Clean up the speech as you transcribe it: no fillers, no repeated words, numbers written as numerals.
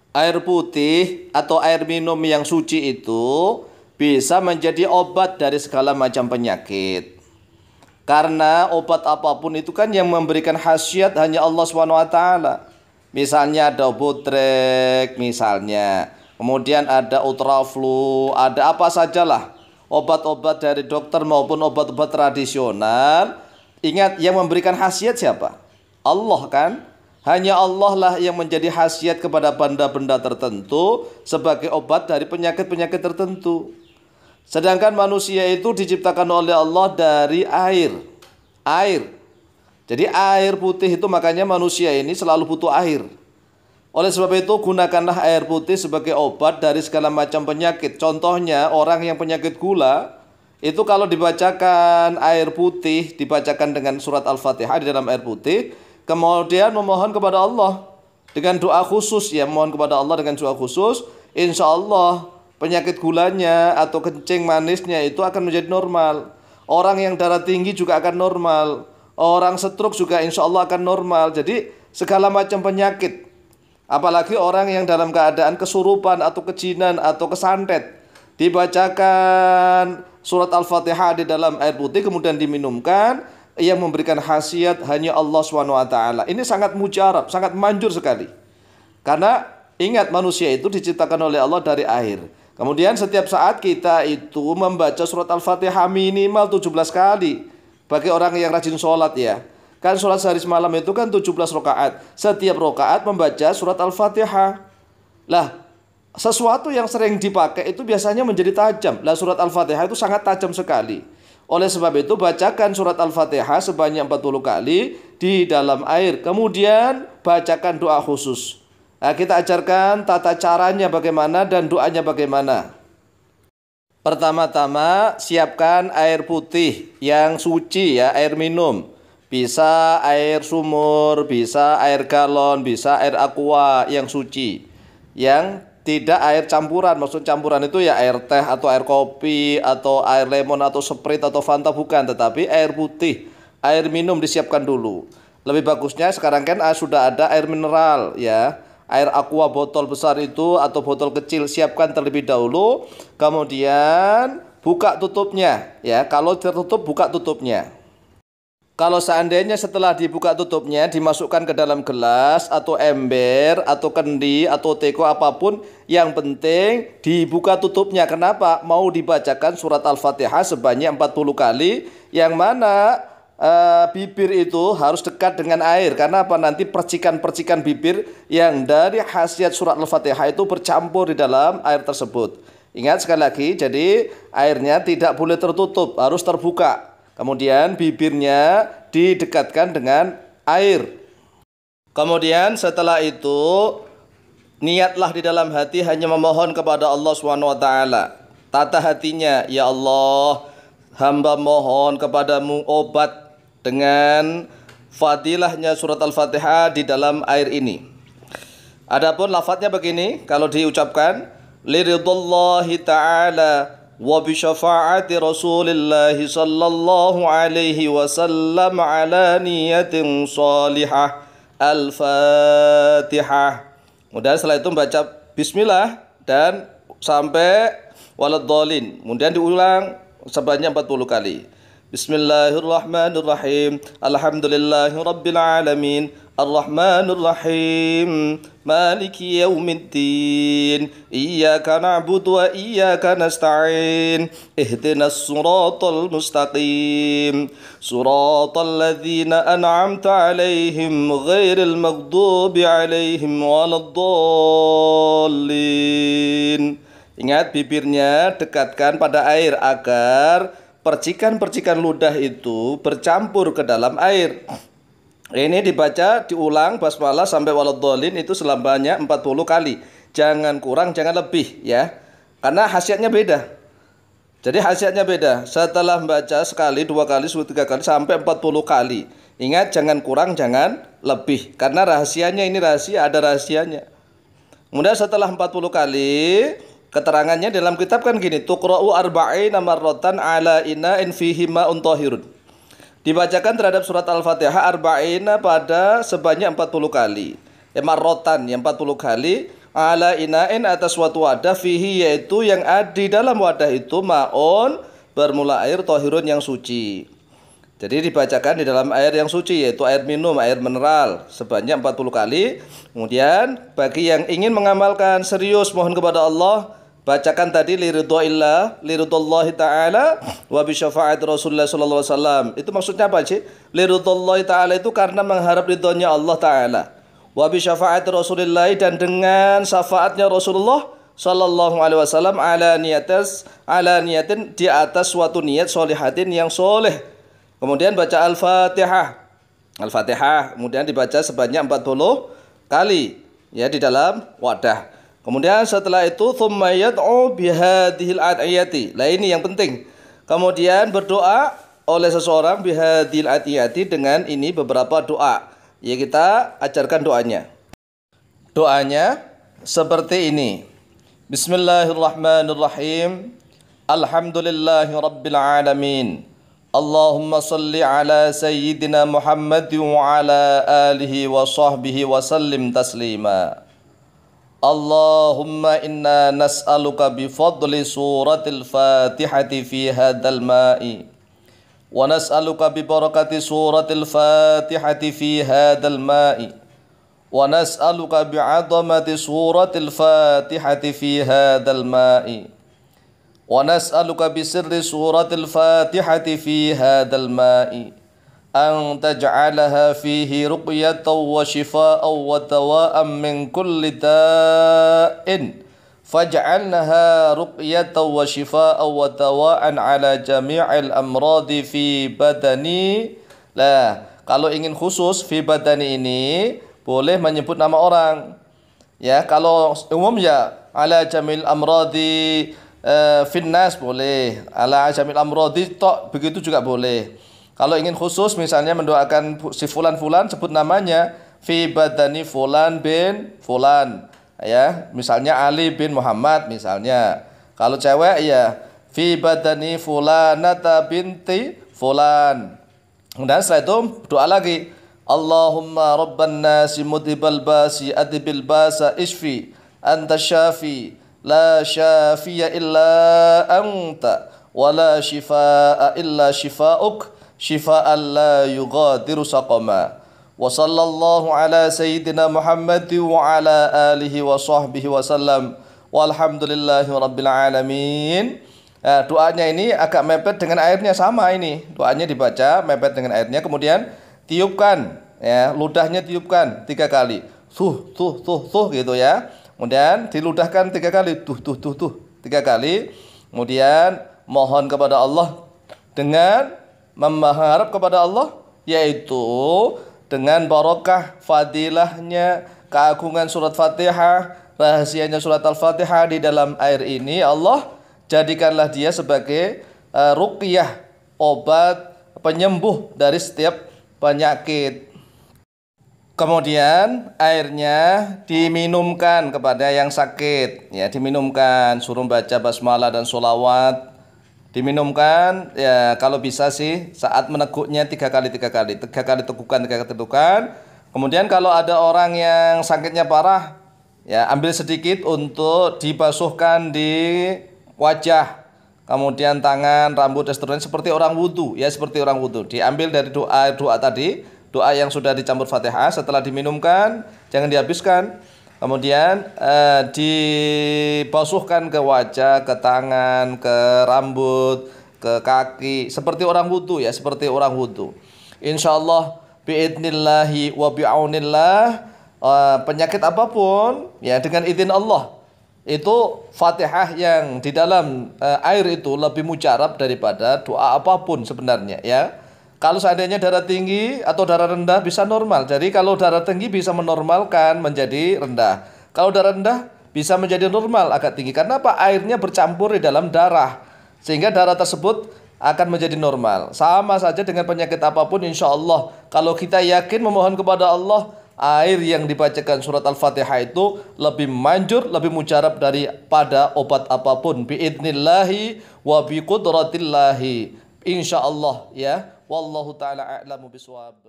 Air putih atau air minum yang suci itu bisa menjadi obat dari segala macam penyakit. Karena obat apapun itu kan yang memberikan khasiat hanya Allah SWT. Misalnya ada Botrek misalnya. Kemudian ada Ultraflu, ada apa sajalah. Obat-obat dari dokter maupun obat-obat tradisional. Ingat, yang memberikan khasiat siapa? Allah kan? Hanya Allah lah yang menjadi khasiat kepada benda-benda tertentu sebagai obat dari penyakit-penyakit tertentu. Sedangkan manusia itu diciptakan oleh Allah dari air. Air. Jadi air putih itu makanya manusia ini selalu butuh air. Oleh sebab itu gunakanlah air putih sebagai obat dari segala macam penyakit. Contohnya orang yang penyakit gula, itu kalau dibacakan air putih, dibacakan dengan surat Al-Fatihah di dalam air putih, kemudian memohon kepada Allah dengan doa khusus, ya, mohon kepada Allah dengan doa khusus, insya Allah penyakit gulanya atau kencing manisnya itu akan menjadi normal. Orang yang darah tinggi juga akan normal. Orang stroke juga insya Allah akan normal. Jadi segala macam penyakit, apalagi orang yang dalam keadaan kesurupan atau kejinan atau kesantet, dibacakan surat Al-Fatihah di dalam air putih kemudian diminumkan, yang memberikan khasiat hanya Allah SWT. Ini sangat mujarab, sangat manjur sekali. Karena ingat, manusia itu diciptakan oleh Allah dari air. Kemudian setiap saat kita itu membaca surat Al-Fatihah minimal 17 kali. Bagi orang yang rajin sholat, ya. Kan sholat sehari semalam itu kan 17 rakaat. Setiap rakaat membaca surat Al-Fatihah. Lah, sesuatu yang sering dipakai itu biasanya menjadi tajam. Lah, surat Al-Fatihah itu sangat tajam sekali. Oleh sebab itu bacakan surat Al-Fatihah sebanyak 40 kali di dalam air. Kemudian bacakan doa khusus. Nah, kita ajarkan tata caranya bagaimana dan doanya bagaimana. Pertama-tama siapkan air putih yang suci, ya, air minum. Bisa air sumur, bisa air galon, bisa air aqua yang suci. Yang tidak air campuran. Maksud campuran itu ya air teh atau air kopi atau air lemon atau Sprite atau Fanta, bukan, tetapi air putih, air minum disiapkan dulu. Lebih bagusnya sekarang kan sudah ada air mineral, ya. Air aqua botol besar itu atau botol kecil siapkan terlebih dahulu. Kemudian buka tutupnya, ya. Kalau tertutup buka tutupnya. Kalau seandainya setelah dibuka tutupnya dimasukkan ke dalam gelas atau ember atau kendi atau teko apapun, yang penting dibuka tutupnya. Kenapa? Mau dibacakan surat Al-Fatihah sebanyak 40 kali, yang mana bibir itu harus dekat dengan air. Karena apa? Nanti percikan-percikan bibir yang dari khasiat surat Al-Fatihah itu bercampur di dalam air tersebut. Ingat sekali lagi, jadi airnya tidak boleh tertutup, harus terbuka. Kemudian bibirnya didekatkan dengan air. Kemudian setelah itu niatlah di dalam hati hanya memohon kepada Allah SWT. Tata hatinya, ya Allah, hamba mohon kepadamu obat dengan fadilahnya surat Al-Fatihah di dalam air ini. Adapun lafadznya begini, kalau diucapkan liridhallahi ta'ala wa bi syafaati Rasulillah sallallahu alaihi wasallam ala niyatin salihah. Al-Fatihah. Kemudian setelah itu membaca bismillah dan sampai waladhdallin. Kemudian diulang sebanyak 40 kali. Bismillahirrahmanirrahim. Alhamdulillahi rabbil alamin. Ar-Rahmanir Rahim. Maliki yaumiddin. Iyyaka na'budu wa iyyaka nasta'in. Ihdinas siratal mustaqim. Siratal ladzina an'amta 'alaihim ghairil maghdubi 'alaihim waladdallin. Ingat, bibirnya dekatkan pada air agar percikan-percikan ludah itu bercampur ke dalam air. Ini dibaca, diulang basmalah sampai waladhdallin itu selamanya 40 kali. Jangan kurang, jangan lebih, ya. Karena khasiatnya beda. Jadi khasiatnya beda. Setelah membaca sekali, 2 kali, 3 kali sampai 40 kali. Ingat, jangan kurang, jangan lebih. Karena rahasianya ini rahasia, ada rahasianya. Kemudian setelah 40 kali, keterangannya dalam kitab kan gini, tuqra'u arba'ina marratan ala ina'in fihi ma'un tahirun. Dibacakan terhadap surat Al-Fatihah arba'ina pada sebanyak 40 kali. Marratan yang 40 kali ala ina'in atas suatu wadah fihi yaitu yang ada di dalam wadah itu ma'un bermula air tohirun yang suci. Jadi dibacakan di dalam air yang suci yaitu air minum, air mineral sebanyak 40 kali. Kemudian bagi yang ingin mengamalkan serius mohon kepada Allah, bacakan tadi liridhallahi ta'ala wa bi syafaat Rasulullah sallallahu alaihi wasallam. Itu maksudnya apa sih? Liridhallahi ta'ala itu karena mengharap ridhonya Allah taala. Wa bi syafaat Rasulillah dan dengan syafaatnya Rasulullah sallallahu alaihi wasallam ala niyatin di atas suatu niat solihatin yang soleh. Kemudian baca Al-Fatihah. Al-Fatihah kemudian dibaca sebanyak 40 kali ya di dalam wadah. Kemudian setelah itu tsumma yad'u bihadhil ad'iyati. Lah ini yang penting. Kemudian berdoa oleh seseorang bihadhil ad'iyati dengan ini beberapa doa. Ya kita ajarkan doanya. Doanya seperti ini. Bismillahirrahmanirrahim. Alhamdulillahi rabbil alamin. Allahumma salli ala sayyidina Muhammad wa ala alihi wa sahbihi wa sallim taslima. Allahumma inna nas'aluka bifadli suratil fatihati fi hadal ma'i wa nas'aluka bibarakati suratil fatihati fi hadal ma'i wa nas'aluka bi'azamati suratil fatihati fi hadal ma'i wa nas'aluka bisirri suratil fatihati fi hadal ma'i an taj'alaha fihi ruqyatan wa shifaa'an wa dawa'an min kulli da'in faj'alnaha ruqyatan wa shifaa'an wa dawa'an ala jami'il amradi fi badani. Lah, kalau ingin khusus fi badani ini boleh menyebut nama orang. Ya, kalau umum ya ala jamil amradi finnas boleh, ala jamil amradi tok begitu juga boleh. Kalau ingin khusus misalnya mendoakan si fulan-fulan sebut namanya fi badani fulan bin fulan. Ya, misalnya Ali bin Muhammad misalnya. Kalau cewek ya fi badani fulanata binti fulan. Kemudian setelah itu doa lagi. Allahumma rabban nasi mudhibal basi adbil basa isfi anta syafi la syafiya illa anta wa la shifaa illa shifauk shifaan la yughadiru saqama. Wa sallallahu ala sayyidina Muhammad wa ala alihi wa sahbihi wa sallam walhamdulillahi rabbil alamin. Nah, doanya ini agak mepet dengan airnya sama ini. Doanya dibaca mepet dengan airnya, kemudian tiupkan ya, ludahnya tiupkan 3 kali. Tuh gitu ya. Kemudian diludahkan 3 kali, tuh 3 kali. Kemudian mohon kepada Allah dengan mengharap kepada Allah, yaitu dengan barokah fadilahnya keagungan surat Fatihah, rahasianya surat Al-Fatihah di dalam air ini, Allah jadikanlah dia sebagai ruqyah, obat penyembuh dari setiap penyakit. Kemudian airnya diminumkan kepada yang sakit, ya diminumkan, suruh baca basmalah dan sholawat, diminumkan ya kalau bisa sih saat meneguknya 3 kali tegukan. Kemudian kalau ada orang yang sakitnya parah, ya ambil sedikit untuk dibasuhkan di wajah, kemudian tangan, rambut dan seterusnya seperti orang wudhu, ya seperti orang wudhu. Diambil dari doa tadi, doa yang sudah dicampur Fatihah, setelah diminumkan jangan dihabiskan. Kemudian dibasuhkan ke wajah, ke tangan, ke rambut, ke kaki seperti orang wudhu ya, seperti orang wudhu. Insyaallah biidnillahi wa bi'aunillah penyakit apapun ya dengan izin Allah, itu Fatihah yang di dalam air itu lebih mujarab daripada doa apapun sebenarnya ya. Kalau seandainya darah tinggi atau darah rendah bisa normal. Jadi kalau darah tinggi bisa menormalkan menjadi rendah. Kalau darah rendah bisa menjadi normal agak tinggi. Karena apa? Airnya bercampur di dalam darah, sehingga darah tersebut akan menjadi normal. Sama saja dengan penyakit apapun, insya Allah kalau kita yakin memohon kepada Allah, air yang dibacakan surat Al-Fatihah itu lebih manjur, lebih mujarab daripada obat apapun. Biidnillahi wa biqudratillahi. Insya Allah ya. Wallahu ta'ala a'lamu biswab.